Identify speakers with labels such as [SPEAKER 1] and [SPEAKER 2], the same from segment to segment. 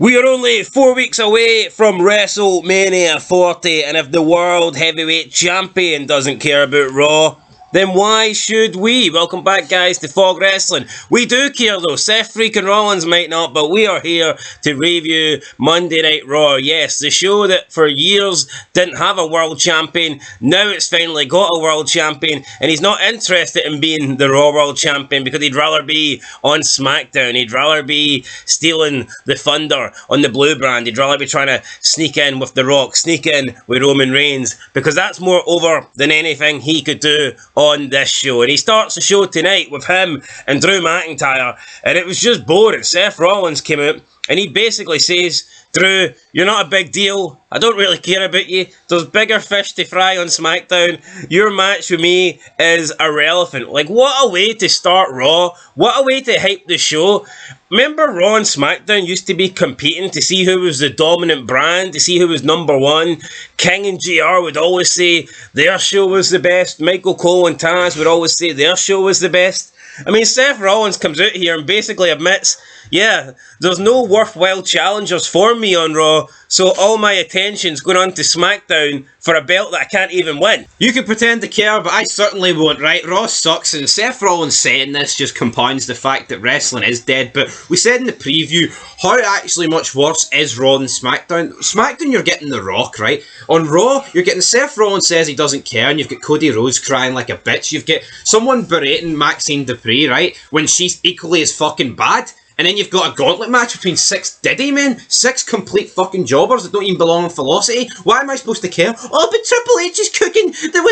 [SPEAKER 1] We are only 4 weeks away from WrestleMania 40, and if the World Heavyweight Champion doesn't care about Raw, then why should we? Welcome back, guys, to Fog Wrestling. We do care, though. Seth freaking Rollins might not, but we are here to review Monday Night Raw. Yes, the show that for years didn't have a world champion. Now it's finally got a world champion, and he's not interested in being the Raw World Champion because he'd rather be on SmackDown. He'd rather be stealing the thunder on the blue brand. He'd rather be trying to sneak in with The Rock, sneak in with Roman Reigns, because that's more over than anything he could do on this show. And he starts the show tonight with him and Drew McIntyre, and it was just boring. Seth Rollins came out and he basically says, Drew, you're not a big deal. I don't really care about you. There's bigger fish to fry on SmackDown. Your match with me is irrelevant. Like, what a way to start Raw. What a way to hype the show. Remember Raw and SmackDown used to be competing to see who was the dominant brand, to see who was number one. King and JR would always say their show was the best. Michael Cole and Taz would always say their show was the best. I mean, Seth Rollins comes out here and basically admits, yeah, there's no worthwhile challengers for me on Raw, so all my attention's going on to SmackDown for a belt that I can't even win.
[SPEAKER 2] You can pretend to care, but I certainly won't, right? Raw sucks, and Seth Rollins saying this just compounds the fact that wrestling is dead. But we said in the preview, how actually much worse is Raw than SmackDown? SmackDown, you're getting The Rock, right? On Raw, you're getting Seth Rollins says he doesn't care, and you've got Cody Rhodes crying like a bitch. You've got someone berating Maxine Depri, right? When she's equally as fucking bad. And then you've got a gauntlet match between 6 Diddy men, 6 complete fucking jobbers that don't even belong in Velocity. Why am I supposed to care? Oh, but Triple H is cooking. There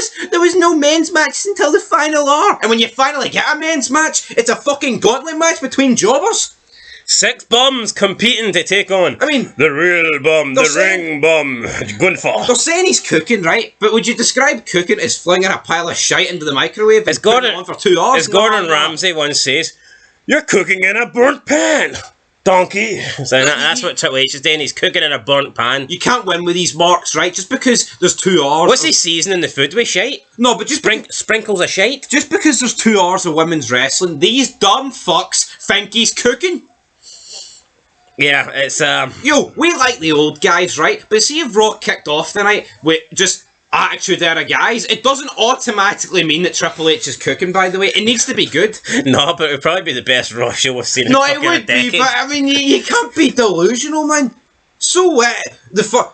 [SPEAKER 2] was no men's match until the final hour. And when you finally get a men's match, it's a fucking gauntlet match between jobbers.
[SPEAKER 1] 6 bums competing to take on,
[SPEAKER 2] I mean,
[SPEAKER 1] the real bum, the ring bum, Gunfa.
[SPEAKER 2] They're saying he's cooking, right? But would you describe cooking as flinging a pile of shite into the microwave and putting it on for 2 hours?
[SPEAKER 1] As Gordon Ramsay once says, you're cooking in a burnt pan, donkey. So that's what Triple H is doing. He's cooking in a burnt pan.
[SPEAKER 2] You can't win with these marks, right? Just because there's 2 hours.
[SPEAKER 1] What's he seasoning the food with? Shite?
[SPEAKER 2] No, but just
[SPEAKER 1] sprinkles of shite.
[SPEAKER 2] Just because there's 2 hours of women's wrestling, these dumb fucks think he's cooking.
[SPEAKER 1] Yeah, it's
[SPEAKER 2] Yo, we like the old guys, right? But see if Raw kicked off tonight with just Attitude Era guys, it doesn't automatically mean that Triple H is cooking, by the way. It needs to be good.
[SPEAKER 1] No, but it would probably be the best Raw show we've seen in
[SPEAKER 2] no,
[SPEAKER 1] a
[SPEAKER 2] it would
[SPEAKER 1] decade.
[SPEAKER 2] be, but I mean, you can't be delusional, man. So,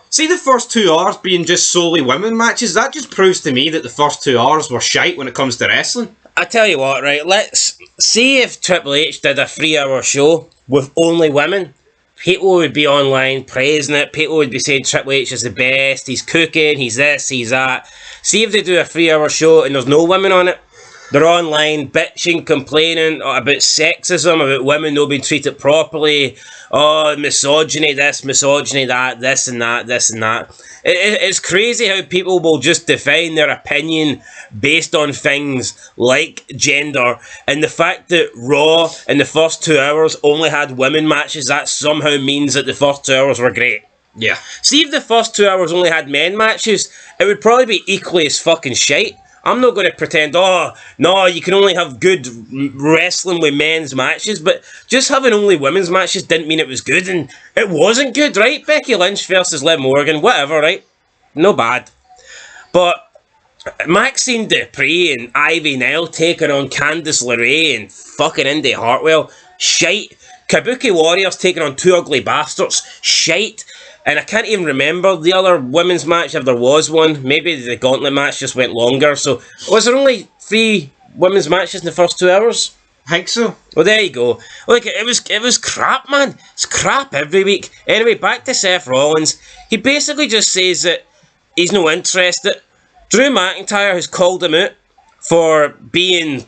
[SPEAKER 2] see the first 2 hours being just solely women matches, that just proves to me that the first 2 hours were shite when it comes to wrestling.
[SPEAKER 1] I tell you what, right, let's see if Triple H did a 3-hour show with only women. People would be online praising it. People would be saying Triple H is the best. He's cooking. He's this. He's that. See if they do a 3-hour show and there's no women on it. They're online bitching, complaining about sexism, about women not being treated properly. Oh, misogyny, this, misogyny, that, this and that, this and that. It's crazy how people will just define their opinion based on things like gender, and the fact that Raw in the first 2 hours only had women matches, that somehow means that the first 2 hours were great.
[SPEAKER 2] Yeah.
[SPEAKER 1] See if the first 2 hours only had men matches, it would probably be equally as fucking shite. I'm not going to pretend, oh, no, you can only have good wrestling with men's matches, but just having only women's matches didn't mean it was good, and it wasn't good, right? Becky Lynch versus Liv Morgan, whatever, right? No bad. But Maxine Depri and Ivy Nile taking on Candice LeRae and fucking Indy Hartwell, shite. Kabuki Warriors taking on 2 ugly bastards, shite. And I can't even remember the other women's match, if there was one. Maybe the gauntlet match just went longer. So, was there only 3 women's matches in the first 2 hours?
[SPEAKER 2] I think so.
[SPEAKER 1] Well, there you go. Like, it was crap, man. It's crap every week. Anyway, back to Seth Rollins. He basically just says that he's no interested. Drew McIntyre has called him out for being,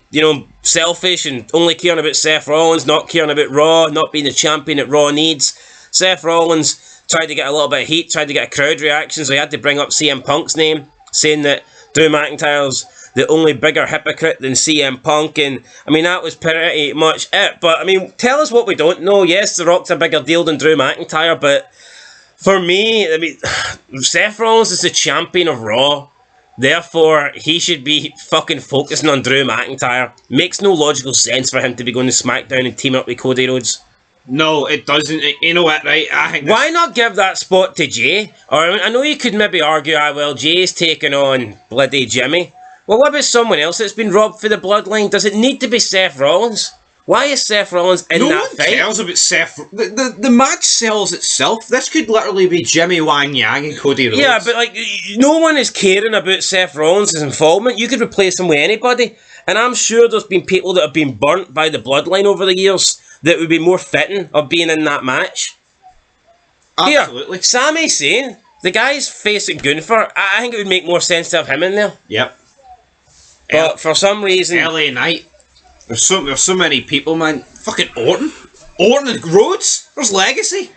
[SPEAKER 1] selfish and only caring about Seth Rollins, not caring about Raw, not being the champion that Raw needs. Seth Rollins tried to get a little bit of heat, tried to get a crowd reaction, so he had to bring up CM Punk's name, saying that Drew McIntyre's the only bigger hypocrite than CM Punk, and I mean, that was pretty much it. But I mean, tell us what we don't know. Yes, The Rock's a bigger deal than Drew McIntyre, but for me, I mean, Seth Rollins is the champion of Raw. Therefore, he should be fucking focusing on Drew McIntyre. Makes no logical sense for him to be going to SmackDown and teaming up with Cody Rhodes.
[SPEAKER 2] No, it doesn't. You know what, right? I think
[SPEAKER 1] Why not give that spot to Jay? Or I know you could maybe argue, well, Jay's taking on bloody Jimmy. Well, what about someone else that's been robbed for the bloodline? Does it need to be Seth Rollins? Why is Seth Rollins in
[SPEAKER 2] no
[SPEAKER 1] that
[SPEAKER 2] one
[SPEAKER 1] fight?
[SPEAKER 2] cares about Seth. The match sells itself. This could literally be Jimmy Wang Yang and Cody Rhodes.
[SPEAKER 1] Yeah, but like, no one is caring about Seth Rollins' involvement. You could replace him with anybody. And I'm sure there's been people that have been burnt by the bloodline over the years that would be more fitting of being in that match.
[SPEAKER 2] Absolutely.
[SPEAKER 1] Here, Sami Zayn, the guy's facing Gunther. I think it would make more sense to have him in there.
[SPEAKER 2] Yep.
[SPEAKER 1] But for some reason...
[SPEAKER 2] LA Knight. There's so many people, man. Fucking Orton and Rhodes. There's Legacy.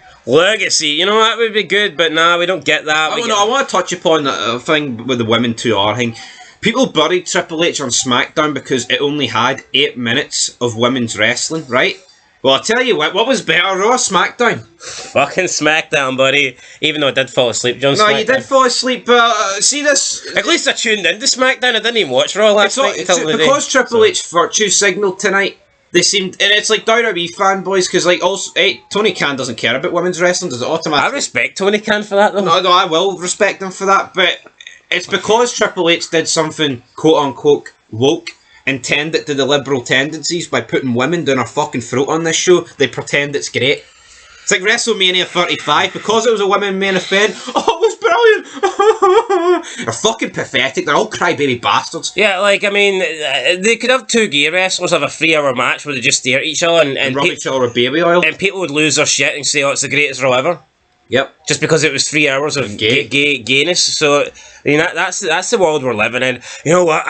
[SPEAKER 1] You know, that would be good, but nah, we don't get that.
[SPEAKER 2] I want to touch upon that thing with the women 2R thing. People buried Triple H on SmackDown because it only had 8 minutes of women's wrestling, right? Well, I'll tell you what was better, Raw or SmackDown?
[SPEAKER 1] Fucking SmackDown, buddy. Even though I did fall asleep, John.
[SPEAKER 2] No, you did fall asleep, but see this...
[SPEAKER 1] At least I tuned into SmackDown. I didn't even watch Raw last night.
[SPEAKER 2] Because Triple H virtue signaled tonight, they seemed... And it's like WWE fanboys, because like also... Hey, Tony Khan doesn't care about women's wrestling, does it automatically...
[SPEAKER 1] I respect Tony Khan for that, though.
[SPEAKER 2] No, I will respect him for that, but it's because Triple H did something quote-unquote woke, intended to the liberal tendencies by putting women down our fucking throat on this show. They pretend it's great. It's like WrestleMania 35, because it was a women main event. Oh, it was brilliant. They're fucking pathetic. They're all crybaby bastards.
[SPEAKER 1] Yeah, like, I mean, they could have 2 gay wrestlers have a 3-hour match where they just stare at each other
[SPEAKER 2] and rub each other with baby oil.
[SPEAKER 1] And people would lose their shit and say, oh, it's the greatest Raw ever.
[SPEAKER 2] Yep.
[SPEAKER 1] Just because it was 3 hours of gayness. So, I mean, that's the world we're living in. You know what?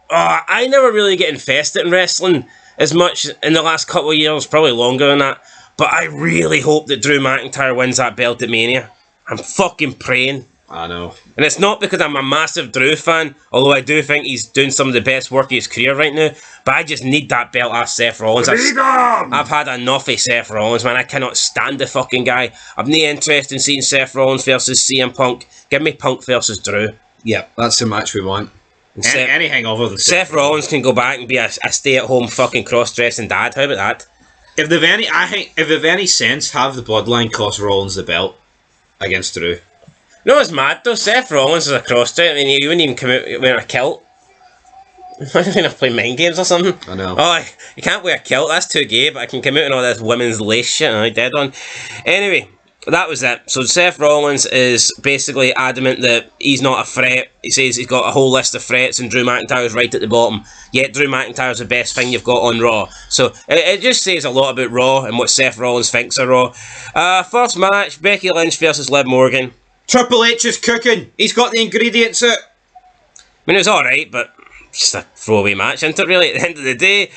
[SPEAKER 1] I never really get invested in wrestling as much in the last couple of years, probably longer than that. But I really hope that Drew McIntyre wins that belt at Mania. I'm fucking praying.
[SPEAKER 2] I know.
[SPEAKER 1] And it's not because I'm a massive Drew fan, although I do think he's doing some of the best work of his career right now. But I just need that belt off Seth Rollins. I've had enough of Seth Rollins, man. I cannot stand the fucking guy. I've no interest in seeing Seth Rollins versus CM Punk. Give me Punk versus Drew.
[SPEAKER 2] Yep, that's the match we want. Anything other than
[SPEAKER 1] Seth Rollins can go back and be a stay-at-home fucking cross-dressing dad. How about that?
[SPEAKER 2] If they've any sense, have the bloodline cost Rollins the belt against Drew.
[SPEAKER 1] No, it's mad though. Seth Rollins is a cross-dress. I mean, he wouldn't even come out wearing a kilt. I don't know, play mind games or something.
[SPEAKER 2] I know.
[SPEAKER 1] Oh, you can't wear a kilt. That's too gay. But I can come out in all this women's lace shit. And I dead on. Anyway. That was it. So Seth Rollins is basically adamant that he's not a threat. He says he's got a whole list of threats and Drew McIntyre's right at the bottom. Yet Drew McIntyre's the best thing you've got on Raw. So it just says a lot about Raw and what Seth Rollins thinks of Raw. First match, Becky Lynch versus Liv Morgan.
[SPEAKER 2] Triple H is cooking. He's got the ingredients out.
[SPEAKER 1] I mean, it was alright, but just a throwaway match, isn't it, really, at the end of the day?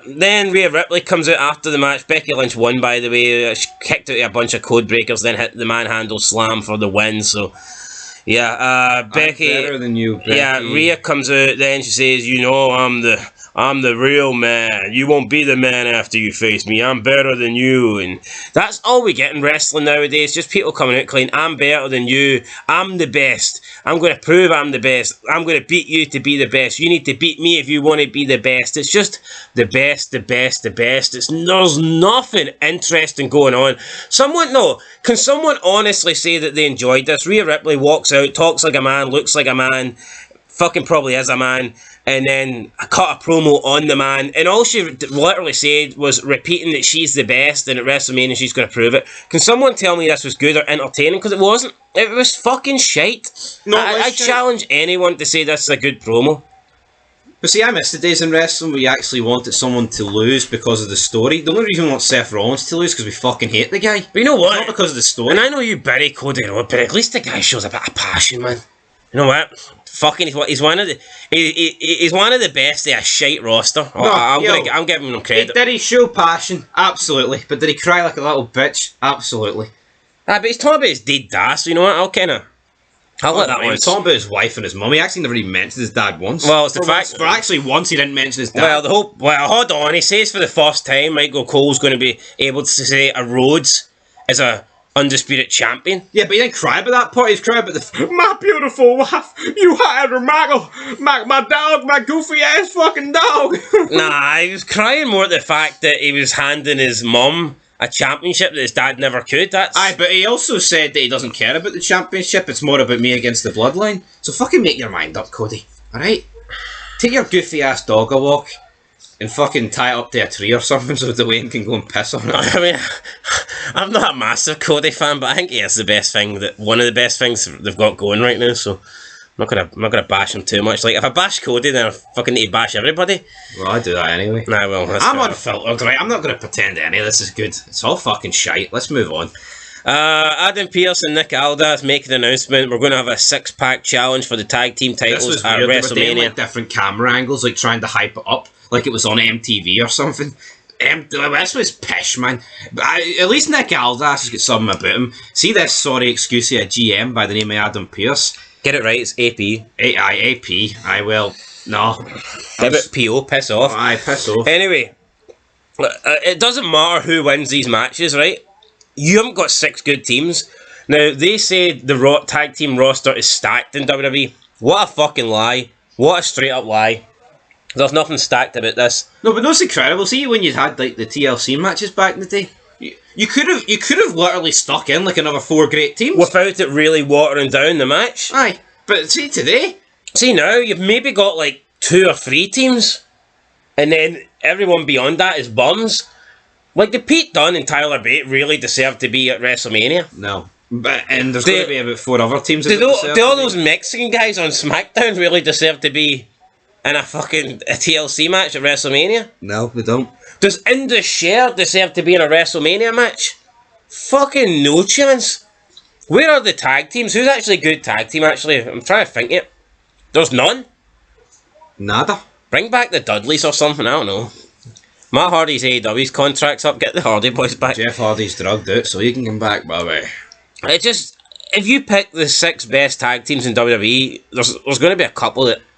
[SPEAKER 1] Then Rhea Ripley comes out after the match. Becky Lynch won, by the way. She kicked out a bunch of code breakers, then hit the manhandle slam for the win. So, yeah, Becky...
[SPEAKER 2] I'm better than you, Becky.
[SPEAKER 1] Yeah, Rhea comes out, then she says, you know, I'm the real man. You won't be the man after you face me. I'm better than you. And that's all we get in wrestling nowadays. Just people coming out clean. I'm better than you. I'm the best. I'm going to prove I'm the best. I'm going to beat you to be the best. You need to beat me if you want to be the best. It's just the best, the best, the best. There's nothing interesting going on. Can someone honestly say that they enjoyed this? Rhea Ripley walks out, talks like a man, looks like a man, fucking probably is a man, and then I cut a promo on the man, and all she literally said was repeating that she's the best, and at WrestleMania she's going to prove it. Can someone tell me this was good or entertaining? Because it wasn't. It was fucking shite. I challenge anyone to say this is a good promo.
[SPEAKER 2] But see, I miss the days in wrestling where you actually wanted someone to lose because of the story. The only reason we want Seth Rollins to lose is because we fucking hate the guy.
[SPEAKER 1] But you know what?
[SPEAKER 2] It's not because of the story.
[SPEAKER 1] And I know you bury Cody Rhodes, but at least the guy shows a bit of passion, man. You know what? Fucking, he's one of the best of a shite roster. I'm giving him credit.
[SPEAKER 2] Did he show passion? Absolutely. But did he cry like a little bitch? Absolutely.
[SPEAKER 1] But he's talking about his dead dad, so you know what? I'll let that one.
[SPEAKER 2] He was talking about his wife and his mum. He actually never even mentioned his dad once.
[SPEAKER 1] Well, it's the fact...
[SPEAKER 2] once he didn't mention his dad.
[SPEAKER 1] Well, hold on. He says for the first time Michael Cole's going to be able to say a Rhodes is a Undisputed Champion.
[SPEAKER 2] Yeah, but he didn't cry about that part. He's crying about my beautiful wife. You had her, my dog, my goofy ass fucking dog.
[SPEAKER 1] Nah, he was crying more at the fact that he was handing his mum a championship that his dad never could.
[SPEAKER 2] Aye, but he also said that he doesn't care about the championship. It's more about me against the bloodline. So fucking make your mind up, Cody. Alright? Take your goofy ass dog a walk and fucking tie it up to a tree or something so Dwayne can go and piss on it.
[SPEAKER 1] I mean, I'm not a massive Cody fan, but I think he is one of the best things they've got going right now, so I'm not gonna bash him too much. Like, if I bash Cody, then I fucking need to bash everybody.
[SPEAKER 2] Well, I do that anyway.
[SPEAKER 1] Nah, well,
[SPEAKER 2] I'm unfiltered, right? I'm not gonna pretend any of this is good. It's all fucking shite. Let's move on.
[SPEAKER 1] Adam Pearce and Nick Aldis make an announcement. We're going to have a 6-pack challenge for the tag team titles at
[SPEAKER 2] WrestleMania. They were doing, like, different camera angles, like trying to hype it up, like it was on MTV or something. This was pish, man. At least Nick Aldis has got something about him. See this sorry excuse of a GM by the name of Adam Pearce.
[SPEAKER 1] Get it right, it's AP.
[SPEAKER 2] AP. I will. No.
[SPEAKER 1] Give it PO, piss off.
[SPEAKER 2] Aye, piss off.
[SPEAKER 1] Anyway, it doesn't matter who wins these matches, right? You haven't got 6 good teams. Now, they say the tag team roster is stacked in WWE. What a fucking lie. What a straight up lie. There's nothing stacked about this.
[SPEAKER 2] No, but that's incredible. See, when you had like the TLC matches back in the day, you could have literally stuck in like another 4 great teams
[SPEAKER 1] without it really watering down the match.
[SPEAKER 2] Aye, but see today.
[SPEAKER 1] See now, you've maybe got like 2 or 3 teams, and then everyone beyond that is bums. Like, the Pete Dunne and Tyler Bate really deserve to be at WrestleMania?
[SPEAKER 2] No. And there's going to be about 4 other teams that
[SPEAKER 1] do all those Mexican guys on SmackDown really deserve to be in a TLC match at WrestleMania?
[SPEAKER 2] No, they don't.
[SPEAKER 1] Does Indus Sher deserve to be in a WrestleMania match? Fucking no chance. Where are the tag teams? Who's actually a good tag team, actually? I'm trying to think it. There's none.
[SPEAKER 2] Nada.
[SPEAKER 1] Bring back the Dudleys or something, I don't know. Matt Hardy's AEW's contract's up, get the Hardy Boys back.
[SPEAKER 2] Jeff Hardy's drugged out, so he can come back, baby.
[SPEAKER 1] It just, if you pick the 6 best tag teams in WWE, there's going to be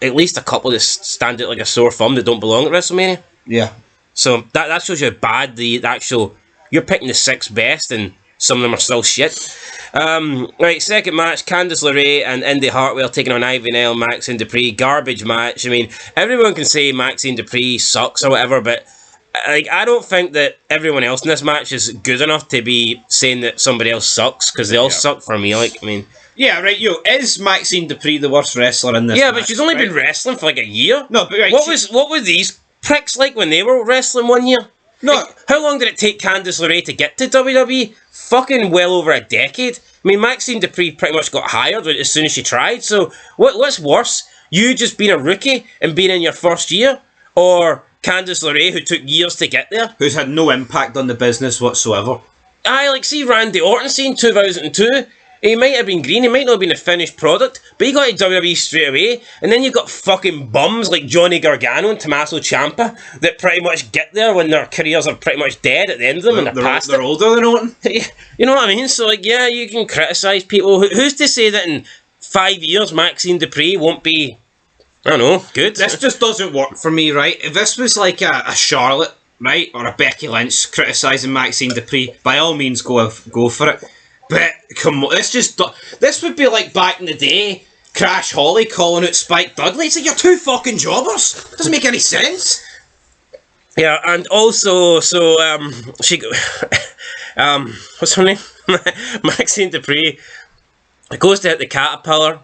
[SPEAKER 1] at least a couple that stand out like a sore thumb that don't belong at WrestleMania.
[SPEAKER 2] Yeah.
[SPEAKER 1] So that shows you how bad you're picking the 6 best and some of them are still shit. Right, second match, Candice LeRae and Indy Hartwell taking on Ivy Nile, Maxine Depri. Garbage match. I mean, everyone can say Maxine Depri sucks or whatever, but like, I don't think that everyone else in this match is good enough to be saying that somebody else sucks, because they all suck for me. Like, I mean,
[SPEAKER 2] yeah, right. Is Maxine Depri the worst wrestler in this?
[SPEAKER 1] Yeah,
[SPEAKER 2] match,
[SPEAKER 1] but she's only been wrestling for like a year.
[SPEAKER 2] No, but right,
[SPEAKER 1] what were these pricks like when they were wrestling 1 year?
[SPEAKER 2] No,
[SPEAKER 1] like, how long did it take Candice LeRae to get to WWE? Fucking well over a decade. I mean, Maxine Depri pretty much got hired as soon as she tried. So what's worse? You just being a rookie and being in your first year, or Candice LeRae, who took years to get there,
[SPEAKER 2] who's had no impact on the business whatsoever?
[SPEAKER 1] Aye, like, see Randy Orton, see in 2002, he might have been green, he might not have been a finished product, but he got to WWE straight away. And then you've got fucking bums like Johnny Gargano and Tommaso Ciampa that pretty much get there when their careers are pretty much dead at the end of them, and they're past
[SPEAKER 2] they're older than Orton.
[SPEAKER 1] You know what I mean? So, like, yeah, you can criticise people. Who's to say that in 5 years Maxine Depri won't be, I don't know, good?
[SPEAKER 2] This just doesn't work for me, right? If this was like a Charlotte, right, or a Becky Lynch criticising Maxine Depri, by all means go for it. But come on, this would be like back in the day, Crash Holly calling out Spike Dudley. It's like, you're 2 fucking jobbers. Doesn't make any sense.
[SPEAKER 1] Yeah, and also, so she, what's her name? Maxine Depri goes to hit the caterpillar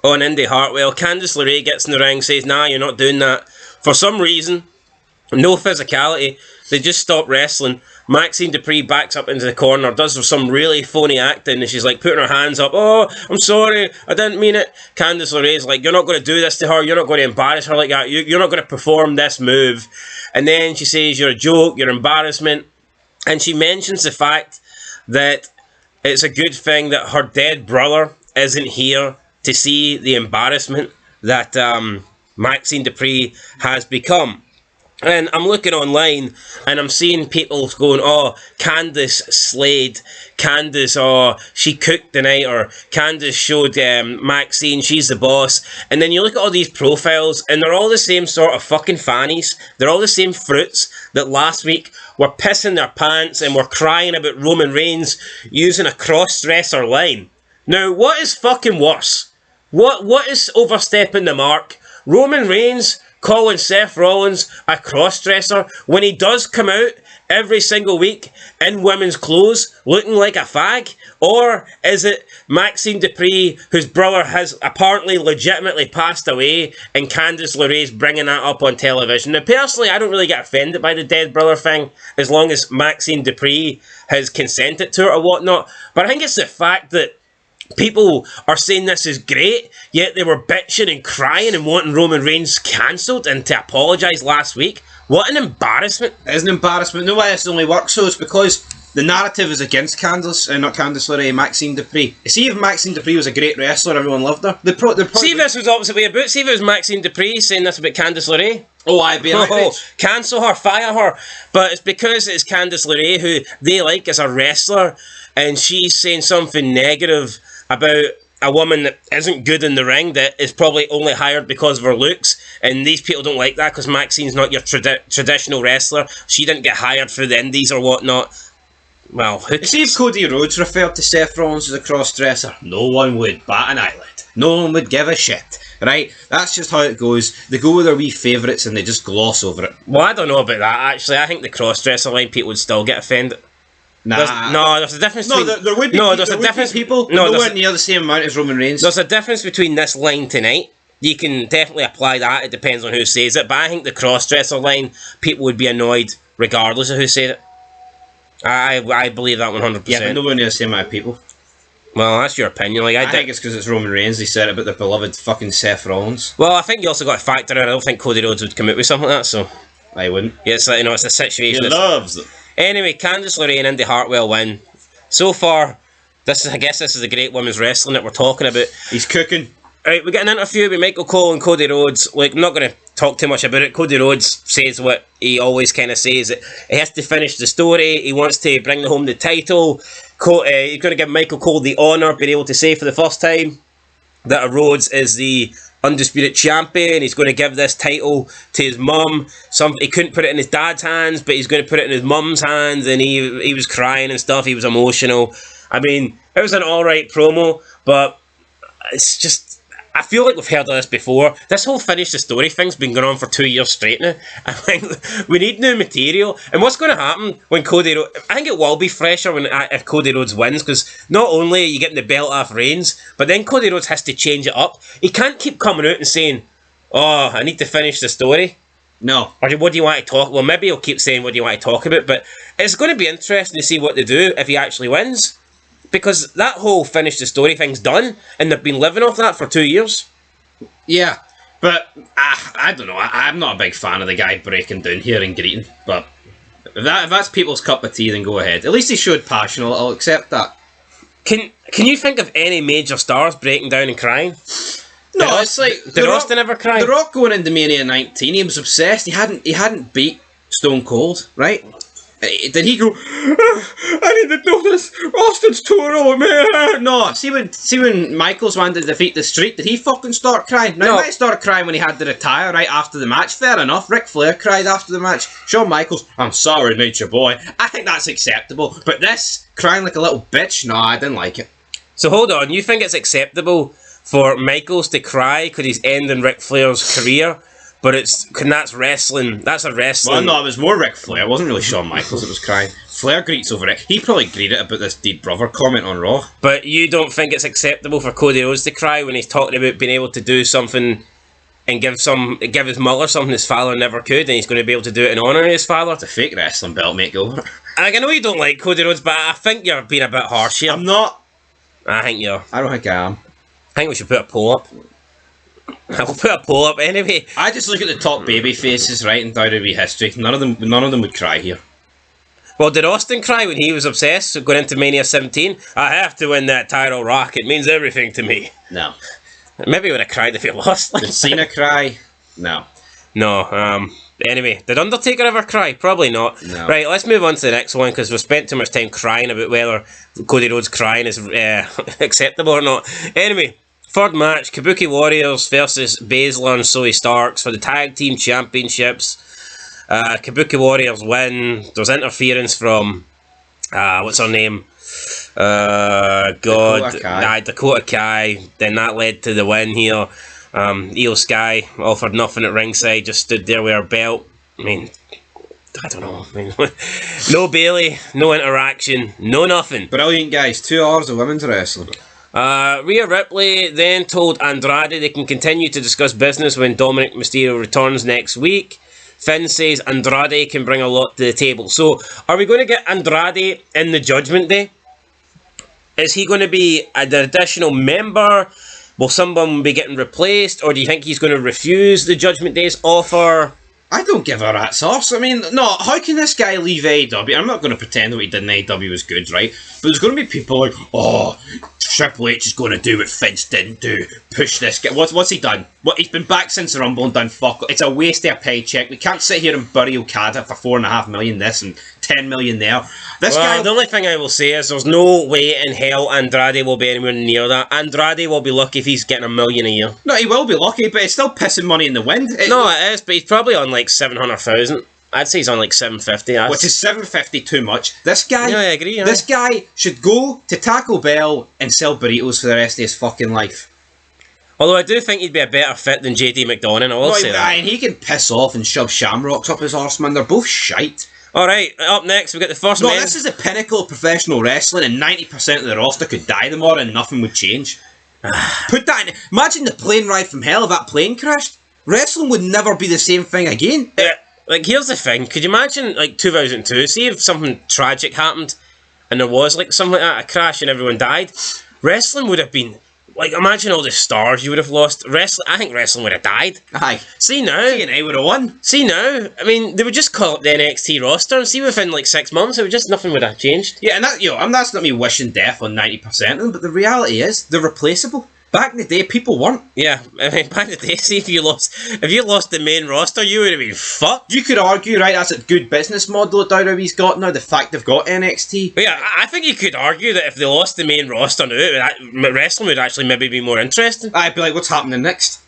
[SPEAKER 1] on Indy Hartwell. Candice LeRae gets in the ring, says, nah, you're not doing that. For some reason, no physicality, they just stop wrestling. Maxine Depri backs up into the corner, does some really phony acting, and she's like putting her hands up. Oh, I'm sorry, I didn't mean it. Candice LeRae's like, you're not going to do this to her, you're not going to embarrass her like that, you're not going to perform this move. And then she says, you're a joke, you're embarrassment. And she mentions the fact that it's a good thing that her dead brother isn't here to see the embarrassment that Maxine Depri has become. And I'm looking online and I'm seeing people going, oh, Candice slayed. Candice, oh, she cooked tonight. Or Candice showed Maxine, she's the boss. And then you look at all these profiles and they're all the same sort of fucking fannies. They're all the same fruits that last week were pissing their pants and were crying about Roman Reigns using a cross-dresser line. Now, what is fucking worse? What is overstepping the mark? Roman Reigns calling Seth Rollins a cross-dresser when he does come out every single week in women's clothes looking like a fag? Or is it Maxine Depri, whose brother has apparently legitimately passed away, and Candice LeRae's bringing that up on television? Now, personally, I don't really get offended by the dead brother thing, as long as Maxine Depri has consented to it or whatnot. But I think it's the fact that people are saying this is great, yet they were bitching and crying and wanting Roman Reigns cancelled and to apologise last week. What an embarrassment.
[SPEAKER 2] It is an embarrassment. No way this only works, so it's because the narrative is against Candice, not Candice LeRae, Maxine Depri. See, if Maxine Depri was a great wrestler, everyone loved her.
[SPEAKER 1] See if this was opposite way about. See if it was Maxine Depri saying this about Candice LeRae.
[SPEAKER 2] Oh, I'd be
[SPEAKER 1] cancel her, fire her. But it's because it's Candice LeRae who they like as a wrestler, and she's saying something negative about a woman that isn't good in the ring, that is probably only hired because of her looks, and these people don't like that because Maxine's not your traditional wrestler. She didn't get hired through the indies or whatnot. Well,
[SPEAKER 2] see if Cody Rhodes referred to Seth Rollins as a cross-dresser, no one would bat an eyelid. No one would give a shit. Right? That's just how it goes. They go with their wee favourites and they just gloss over it.
[SPEAKER 1] Well, I don't know about that, actually. I think the cross-dresser line people would still get offended.
[SPEAKER 2] Nah.
[SPEAKER 1] There's a difference between...
[SPEAKER 2] there would be, there's a difference. People nowhere near the same amount as Roman Reigns.
[SPEAKER 1] There's a difference between this line tonight. You can definitely apply that. It depends on who says it. But I think the cross-dresser line, people would be annoyed regardless of who said it. I believe that 100%.
[SPEAKER 2] Yeah, but nowhere near the same amount of people.
[SPEAKER 1] Well, that's your opinion. Like
[SPEAKER 2] I think it's because it's Roman Reigns. They said it about their beloved fucking Seth Rollins.
[SPEAKER 1] Well, I think you also got to factor in, I don't think Cody Rhodes would come out with something like that, so...
[SPEAKER 2] I wouldn't.
[SPEAKER 1] Yeah, it's like, it's a situation.
[SPEAKER 2] He loves them.
[SPEAKER 1] Anyway, Candice LeRae and Indy Hartwell win. So far, I guess this is the great women's wrestling that we're talking about.
[SPEAKER 2] He's cooking.
[SPEAKER 1] Right, we get an interview with Michael Cole and Cody Rhodes. Like, I'm not going to talk too much about it. Cody Rhodes says what he always kind of says, that he has to finish the story. He wants to bring home the title. He's going to give Michael Cole the honour of being able to say for the first time that Rhodes is the undisputed champion. He's going to give this title to his mum. He couldn't put it in his dad's hands, but he's going to put it in his mum's hands, and he was crying and stuff. He was emotional. I mean, it was an alright promo, but it's just... I feel like we've heard of this before. This whole finish the story thing's been going on for 2 years straight now. I think we need new material. And what's going to happen when Cody Rhodes... I think it will be fresher if Cody Rhodes wins, because not only are you getting the belt off Reigns, but then Cody Rhodes has to change it up. He can't keep coming out and saying, oh, I need to finish the story.
[SPEAKER 2] No.
[SPEAKER 1] Or what do you want to talk... Well, maybe he'll keep saying what do you want to talk about, but it's going to be interesting to see what they do if he actually wins. Because that whole finish the story thing's done, and they've been living off that for 2 years.
[SPEAKER 2] Yeah, but I don't know. I'm not a big fan of the guy breaking down here and greeting. But if that's people's cup of tea, then go ahead. At least he showed passion. I'll accept that.
[SPEAKER 1] Can you think of any major stars breaking down and crying?
[SPEAKER 2] No, it's like
[SPEAKER 1] did Austin ever cry?
[SPEAKER 2] The Rock going into Mania 19, he was obsessed. He hadn't beat Stone Cold, right? Did he go, I need to do this, Austin's 2-0, man? No, see when Michaels wanted to defeat the Streak, did he fucking start crying? Now, he might start crying when he had to retire right after the match, fair enough. Ric Flair cried after the match. Shawn Michaels, I'm sorry, Nature Boy. I think that's acceptable, but this, crying like a little bitch, no, I didn't like it.
[SPEAKER 1] So hold on, you think it's acceptable for Michaels to cry because he's ending Ric Flair's career? But that's wrestling. That's a wrestling.
[SPEAKER 2] Well, no, it was more Ric Flair. It wasn't really Shawn Michaels that was crying. Flair greets over it. He probably greeted about this dead brother comment on Raw.
[SPEAKER 1] But you don't think it's acceptable for Cody Rhodes to cry when he's talking about being able to do something and give his mother something his father never could, and he's going to be able to do it in honour of his father?
[SPEAKER 2] It's a fake wrestling belt, mate. Go over.
[SPEAKER 1] I know you don't like Cody Rhodes, but I think you're being a bit harsh here.
[SPEAKER 2] I'm not.
[SPEAKER 1] I think you are.
[SPEAKER 2] I don't think I am.
[SPEAKER 1] I think we should put a poll up. I'll put a poll up anyway.
[SPEAKER 2] I just look at the top baby faces right in WWE history. None of them would cry here.
[SPEAKER 1] Well, did Austin cry when he was obsessed going into Mania 17? I have to win that title, Rock. It means everything to me.
[SPEAKER 2] No.
[SPEAKER 1] Maybe he would have cried if he lost.
[SPEAKER 2] Did Cena cry? No.
[SPEAKER 1] No. Anyway, did Undertaker ever cry? Probably not.
[SPEAKER 2] No.
[SPEAKER 1] Right, let's move on to the next one because we've spent too much time crying about whether Cody Rhodes crying is acceptable or not. Anyway, third match, Kabuki Warriors versus Baszler and Zoe Starks for the Tag Team Championships. Kabuki Warriors win. There's interference from, what's her name? Dakota Kai. Then that led to the win here. Io Sky offered nothing at ringside, just stood there with her belt. I mean, I don't know. No Bailey, no interaction, no nothing.
[SPEAKER 2] Brilliant, guys. 2 hours of women's wrestling.
[SPEAKER 1] Rhea Ripley then told Andrade they can continue to discuss business when Dominic Mysterio returns next week. Finn says Andrade can bring a lot to the table. So, are we going to get Andrade in the Judgment Day? Is he going to be an additional member? Will someone be getting replaced? Or do you think he's going to refuse the Judgment Day's offer?
[SPEAKER 2] I don't give a rat's arse. I mean, no, how can this guy leave AEW? I'm not going to pretend that what he did in AEW was good, right? But there's going to be people like, oh, Triple H is going to do what Vince didn't do. Push this guy. What's he done? He's been back since the Rumble and done fuck. It's a waste of a paycheck. We can't sit here and bury Okada for $4.5 million this and 10 million there. This guy.
[SPEAKER 1] The only thing I will say is there's no way in hell Andrade will be anywhere near that. Andrade will be lucky if he's getting $1 million a year.
[SPEAKER 2] No, he will be lucky, but it's still pissing money in the wind.
[SPEAKER 1] No, it is, but he's probably on like 700,000. I'd say he's on like 750.
[SPEAKER 2] Which is 750 too much. This guy.
[SPEAKER 1] Yeah, I agree. Yeah.
[SPEAKER 2] This guy should go to Taco Bell and sell burritos for the rest of his fucking life.
[SPEAKER 1] Although I do think he'd be a better fit than JD McDonough, I will say that.
[SPEAKER 2] And he can piss off and shove shamrocks up his arse, man. They're both shite.
[SPEAKER 1] Alright, up next we've got the first
[SPEAKER 2] No, this is the pinnacle of professional wrestling, and 90% of the roster could die tomorrow and nothing would change. Put that in. Imagine the plane ride from hell if that plane crashed. Wrestling would never be the same thing again.
[SPEAKER 1] Like, here's the thing. Could you imagine, like, 2002? See if something tragic happened and there was, like, something like that, a crash and everyone died. Wrestling would have been... Like, imagine all the stars you would have lost. I think wrestling would have died.
[SPEAKER 2] Aye.
[SPEAKER 1] See now.
[SPEAKER 2] TNA would have won.
[SPEAKER 1] See now. I mean, they would just call up the NXT roster and see within like 6 months, nothing would have changed.
[SPEAKER 2] Yeah, and that, that's not me wishing death on 90% of them, but the reality is, they're replaceable. Back in the day, people weren't.
[SPEAKER 1] Yeah, I mean, back in the day, see if you lost the main roster, you would have been fucked.
[SPEAKER 2] You could argue, right, that's a good business model that WWE's got now, the fact they've got NXT.
[SPEAKER 1] But yeah, I think you could argue that if they lost the main roster now, wrestling would actually maybe be more interesting.
[SPEAKER 2] I'd be like, what's happening next?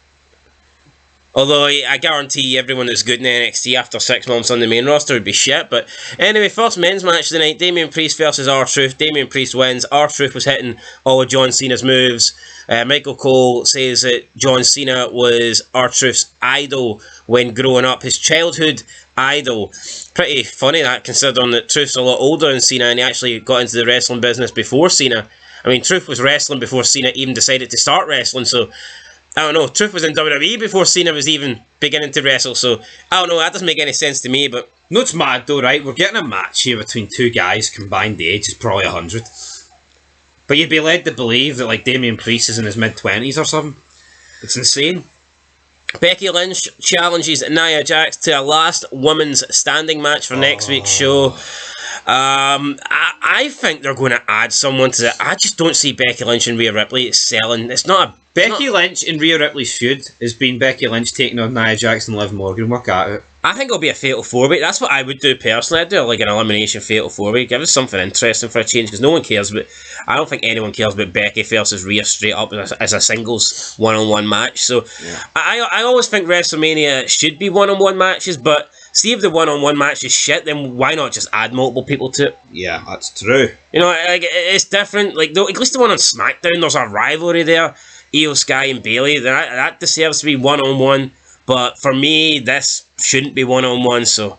[SPEAKER 1] Although I guarantee everyone that's good in NXT after 6 months on the main roster would be shit. But anyway, first men's match of the night, Damian Priest versus R-Truth. Damian Priest wins. R-Truth was hitting all of John Cena's moves. Michael Cole says that John Cena was R-Truth's idol when growing up, his childhood idol. Pretty funny that, considering that Truth's a lot older than Cena and he actually got into the wrestling business before Cena. I mean, Truth was wrestling before Cena even decided to start wrestling, so... I don't know, Truth was in WWE before Cena was even beginning to wrestle, so I don't know, that doesn't make any sense to me, but...
[SPEAKER 2] No, it's mad though, right? We're getting a match here between two guys, combined age is probably 100. But you'd be led to believe that, like, Damian Priest is in his mid-20s or something. It's insane.
[SPEAKER 1] Becky Lynch challenges Nia Jax to a last women's standing match for next week's show. I think they're going to add someone to that. I just don't see Becky Lynch and Rhea Ripley selling. It's not a...
[SPEAKER 2] Becky Lynch and Rhea Ripley's feud has been Becky Lynch taking on Nia Jax and Liv Morgan. Work at it.
[SPEAKER 1] I think it'll be a fatal 4-way. That's what I would do personally. I'd do like an elimination fatal 4-way. Give us something interesting for a change because no one cares. But I don't think anyone cares about Becky versus Rhea straight up as a singles one-on-one match. So yeah. I always think WrestleMania should be one-on-one matches. But see if the one-on-one match is shit, then why not just add multiple people to it?
[SPEAKER 2] Yeah, that's true.
[SPEAKER 1] You know, like, it's different. Like at least the one on SmackDown, there's a rivalry there. Io Sky and Bailey, that deserves to be one-on-one, but for me, this shouldn't be one-on-one, so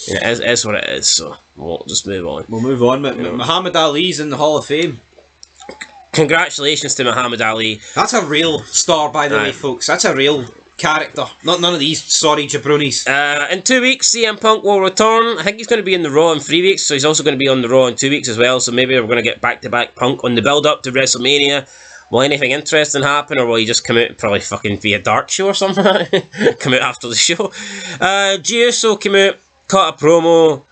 [SPEAKER 1] you know, it is what it is, so we'll just move on.
[SPEAKER 2] We'll move on. Muhammad Ali's in the Hall of Fame.
[SPEAKER 1] Congratulations to Muhammad Ali.
[SPEAKER 2] That's a real star, by the way, folks. That's a real character. None of these sorry jabronis.
[SPEAKER 1] In 2 weeks, CM Punk will return. I think he's going to be in the Raw in 3 weeks, so he's also going to be on the Raw in 2 weeks as well, so maybe we're going to get back-to-back Punk on the build-up to WrestleMania. Will anything interesting happen, or will he just come out and probably fucking be a dark show or something? Come out after the show. Uso came out, cut a promo.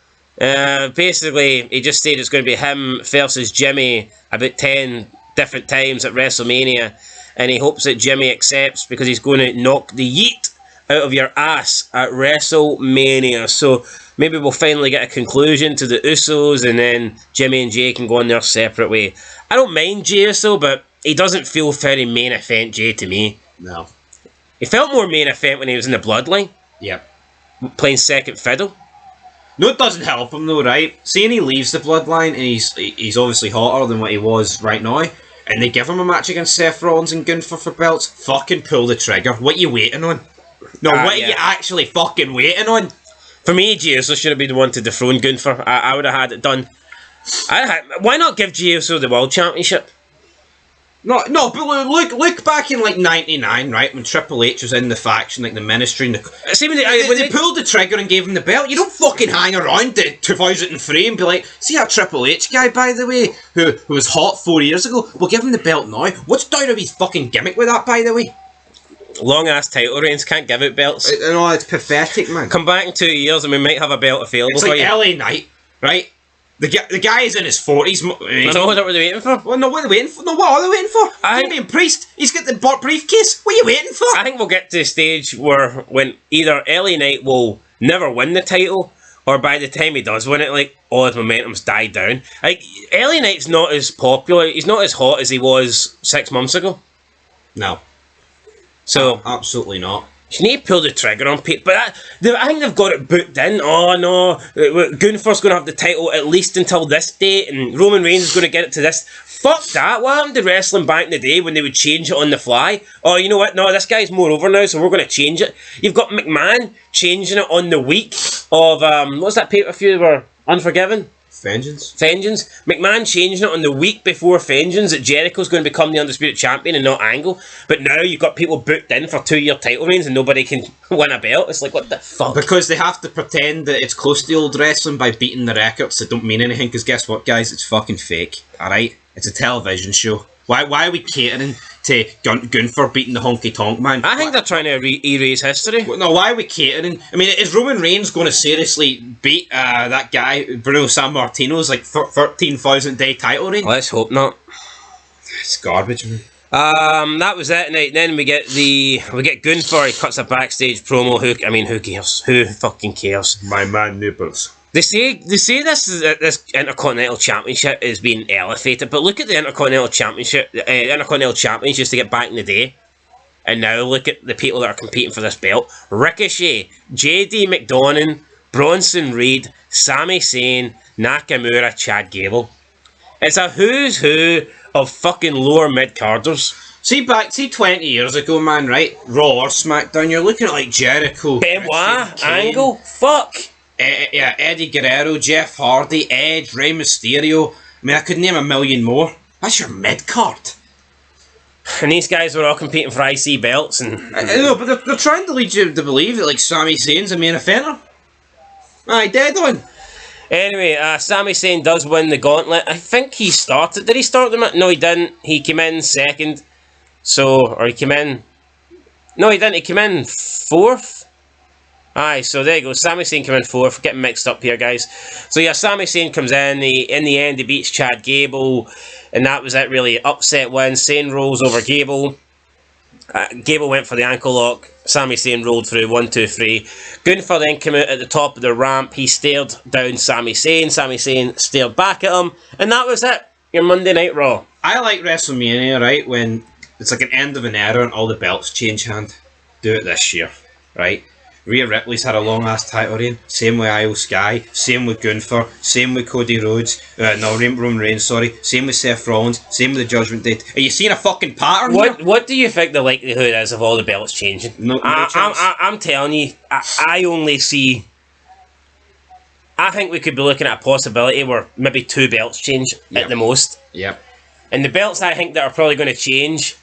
[SPEAKER 1] Basically, he just said it's going to be him versus Jimmy about 10 different times at WrestleMania, and he hopes that Jimmy accepts because he's going to knock the yeet out of your ass at WrestleMania. So maybe we'll finally get a conclusion to the Usos, and then Jimmy and Jay can go on their separate way. I don't mind Jay Uso, but he doesn't feel very main event Jay to me.
[SPEAKER 2] No.
[SPEAKER 1] He felt more main event when he was in the Bloodline.
[SPEAKER 2] Yep.
[SPEAKER 1] Playing second fiddle.
[SPEAKER 2] No, it doesn't help him though, right? Seeing he leaves the Bloodline and he's obviously hotter than what he was right now, and they give him a match against Seth Rollins and Gunther for belts, fucking pull the trigger. What you waiting on? No, what are you actually fucking waiting on? For me, Jey Uso should have been the one to dethrone Gunther. I would have had it done. Why not give Jey Uso the World Championship? No, but look back in like '99, right, when Triple H was in the faction, like the Ministry, and when they pulled the trigger and gave him the belt. You don't fucking hang around to 2003 and be like, see that Triple H guy, by the way, who was hot 4 years ago, we'll give him the belt now. What's WWE's fucking gimmick with that, by the way? Long ass title reigns, can't give out belts. No, it's pathetic, man. Come back in 2 years and we might have a belt available. It's like LA Knight, right? The guy is in his 40s. I know, what are they waiting for? Well, no, what are they waiting for? No, what are they waiting for? Damien Priest, he's got the briefcase. What are you waiting for? I think we'll get to the stage when either LA Knight will never win the title, or by the time he does win it, like, all his momentum's died down. Like, LA Knight's not as popular, he's not as hot as he was 6 months ago. No. So, absolutely not. You need to pull the trigger on people, but I think they've got it booked in. Oh no, Gunther's going to have the title at least until this date, and Roman Reigns is going to get it to this. Fuck that. What happened to wrestling back in the day when they would change it on the fly? Oh, you know what? No, this guy's more over now, so we're going to change it. You've got McMahon changing it on the week of, what's that pay-per-view where Unforgiven? Vengeance. McMahon changing it on the week before Vengeance that Jericho's going to become the Undisputed Champion and not Angle. But now you've got people booked in for 2-year title reigns and nobody can win a belt. It's like, what the fuck? Because they have to pretend that it's close to old wrestling by beating the records that don't mean anything. Because guess what, guys? It's fucking fake. Alright? It's a television show. Why are we catering to Gunther beating the honky tonk man? I think they're trying to erase history. No, why are we catering? I mean, is Roman Reigns going to seriously beat that guy Bruno Sammartino's like 13,000 day title reign? Let's hope not. It's garbage, man. That was it. And then we get Gunther. He cuts a backstage promo. Who cares? Who fucking cares? My man nipples. They say this Intercontinental Championship is being elevated, but look at the Intercontinental Championship. Intercontinental Champions used to get back in the day, and now look at the people that are competing for this belt: Ricochet, JD McDonough, Bronson Reed, Sami Zayn, Nakamura, Chad Gable. It's a who's who of fucking lower mid carders. See 20 years ago, man, right? Raw or SmackDown, you're looking at like Jericho, Benoit, Angle, fuck. Eddie Guerrero, Jeff Hardy, Edge, Rey Mysterio. I mean, I could name a million more. That's your mid-card. And these guys were all competing for IC belts. And I know, but they're trying to lead you to believe that, like, Sami Zayn's a main offender. Aye, dead on. Anyway, Sami Zayn does win the gauntlet. I think he started. Did he start the match? No, he didn't. He came in second. Or he came in... No, he didn't. He came in fourth. Aye, so there you go. Sami Zayn came in fourth. Getting mixed up here, guys. So yeah, Sami Zayn comes in. In the end, he beats Chad Gable, and that was it. Really, upset win. Zayn rolls over Gable. Gable went for the ankle lock. Sami Zayn rolled through 1, 2, 3. Gunther then came out at the top of the ramp. He stared down Sami Zayn. Sami Zayn stared back at him, and that was it. Your Monday Night Raw. I like WrestleMania, right? When it's like an end of an era and all the belts change hand. Do it this year, right? Rhea Ripley's had a long ass title reign. Same with Io Sky. Same with Gunther. Same with Cody Rhodes. Roman Reigns, sorry. Same with Seth Rollins. Same with the Judgment Day. Are you seeing a fucking pattern here? What do you think the likelihood is of all the belts changing? No chance. I'm telling you, I only see... I think we could be looking at a possibility where maybe 2 belts change at the most. Yep. And the belts I think that are probably going to change...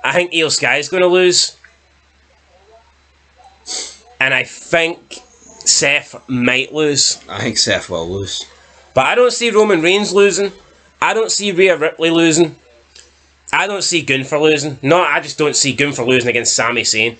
[SPEAKER 2] I think Io Sky is going to lose. And I think Seth might lose. I think Seth will lose. But I don't see Roman Reigns losing. I don't see Rhea Ripley losing. I don't see Gunther losing. No, I just don't see Gunther losing against Sami Zayn.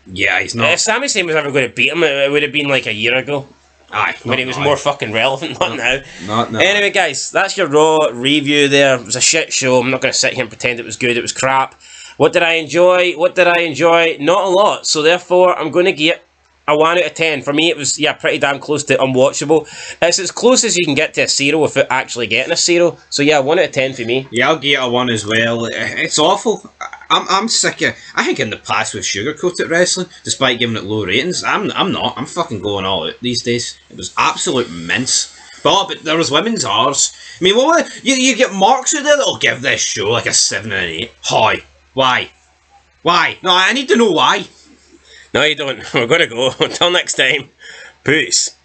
[SPEAKER 2] Yeah, he's not. If Sami Zayn was ever going to beat him, it would have been like a year ago. Aye. When he was more fucking relevant, not now. Not now. Anyway, guys, that's your Raw review there. It was a shit show. I'm not going to sit here and pretend it was good. It was crap.
[SPEAKER 1] What did I enjoy? What did I enjoy? Not a lot. So therefore, I'm going to give a 1 out of 10. For me, it was, yeah, pretty damn close to unwatchable. It's as close as you can get to a 0 without actually getting a 0. So yeah, 1 out of 10 for me.
[SPEAKER 2] Yeah, I'll give it a 1 as well. It's awful. I'm sick of... I think in the past we've sugarcoated wrestling, despite giving it low ratings. I'm not. I'm fucking going all out these days. It was absolute mince. But there was women's ours. I mean, you get marks out there that'll give this show like a 7 and an 8. How? Why? No, I need to know why.
[SPEAKER 1] No, you don't. We're going to go. Until next time. Peace.